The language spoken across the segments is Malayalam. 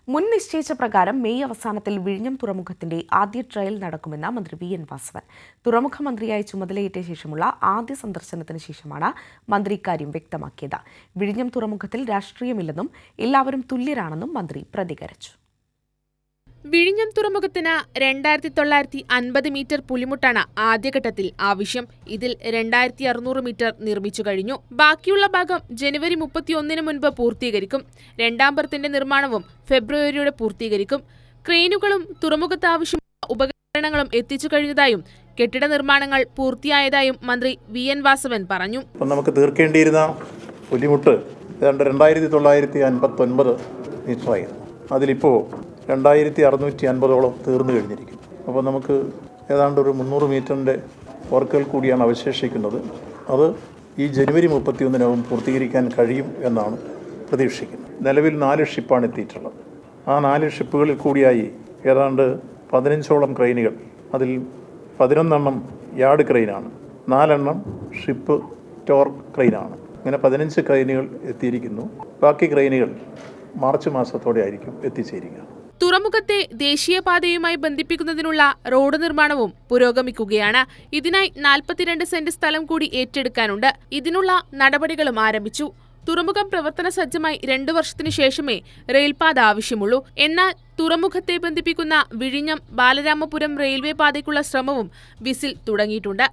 മുൻ നിശ്ചയിച്ച പ്രകാരം മെയ് അവസാനത്തിൽ വിഴിഞ്ഞം തുറമുഖത്തിന്റെ ആദ്യ ട്രയൽ നടക്കുമെന്ന് മന്ത്രി വി.എൻ. വാസവൻ. തുറമുഖ മന്ത്രിയായി ചുമതലയേറ്റ ശേഷമുള്ള ആദ്യ സന്ദർശനത്തിന് ശേഷമാണ് മന്ത്രി ഇക്കാര്യം വ്യക്തമാക്കിയത്. വിഴിഞ്ഞം തുറമുഖത്തിൽ രാഷ്ട്രീയമില്ലെന്നും എല്ലാവരും തുല്യരാണെന്നും മന്ത്രി പ്രതികരിച്ചു. വിഴിഞ്ഞം തുറമുഖത്തിന് 2950 മീറ്റർ പുലിമുട്ടാണ് ആദ്യഘട്ടത്തിൽ ആവശ്യം. ഇതിൽ 2600 മീറ്റർ നിർമ്മിച്ചു കഴിഞ്ഞു. ബാക്കിയുള്ള ഭാഗം ജനുവരി 31 മുൻപ് പൂർത്തീകരിക്കും. രണ്ടാം ബർത്തിന്റെ നിർമ്മാണവും ഫെബ്രുവരിയോടെ പൂർത്തീകരിക്കും. ക്രെയിനുകളും തുറമുഖത്ത് ആവശ്യമായ ഉപകരണങ്ങളും എത്തിച്ചു കഴിഞ്ഞതായും കെട്ടിട നിർമ്മാണങ്ങൾ പൂർത്തിയായതായും മന്ത്രി വി.എൻ. വാസവൻ പറഞ്ഞു. നമുക്ക് തീർക്കേണ്ടിയിരുന്ന പുലിമുട്ട് 2959 മീറ്ററായിരുന്നു. അതിലിപ്പോൾ 2650ഓളം തീർന്നു കഴിഞ്ഞിരിക്കും. അപ്പോൾ നമുക്ക് ഏതാണ്ട് ഒരു 300 മീറ്ററിൻ്റെ വർക്കുകൾ കൂടിയാണ് അവശേഷിക്കുന്നത്. അത് ഈ ജനുവരി 31 പൂർത്തീകരിക്കാൻ കഴിയും എന്നാണ് പ്രതീക്ഷിക്കുന്നത്. നിലവിൽ 4 ഷിപ്പാണ് എത്തിയിട്ടുള്ളത്. ആ 4 ഷിപ്പുകളിൽ കൂടിയായി ഏതാണ്ട് 15ഓളം ക്രെയിനുകൾ, അതിൽ 11 യാർഡ് ക്രെയിനാണ്, 4 ഷിപ്പ് ടോർക്ക് ക്രെയിനാണ്. ഇങ്ങനെ 15 ക്രെയിനുകൾ എത്തിയിരിക്കുന്നു. ബാക്കി ക്രെയിനുകൾ മാർച്ച് മാസത്തോടെ ആയിരിക്കും എത്തിച്ചേരുക. തുറമുഖത്തെ ദേശീയപാതയുമായി ബന്ധിപ്പിക്കുന്നതിനുള്ള റോഡ് നിർമ്മാണവും പുരോഗമിക്കുകയാണ്. ഇതിനായി 42 സെന്റ് സ്ഥലം കൂടി ഏറ്റെടുക്കാനുണ്ട്. ഇതിനുള്ള നടപടികളും ആരംഭിച്ചു. തുറമുഖം പ്രവർത്തന സജ്ജമായി 2 വർഷത്തിനു ശേഷമേ റെയിൽപാത ആവശ്യമുള്ളൂ. എന്നാൽ തുറമുഖത്തെ ബന്ധിപ്പിക്കുന്ന വിഴിഞ്ഞം ബാലരാമപുരം റെയിൽവേ പാതയ്ക്കുള്ള ശ്രമവും വിസിൽ തുടങ്ങിയിട്ടുണ്ട്.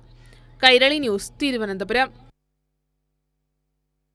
കൈരളി ന്യൂസ്, തിരുവനന്തപുരം.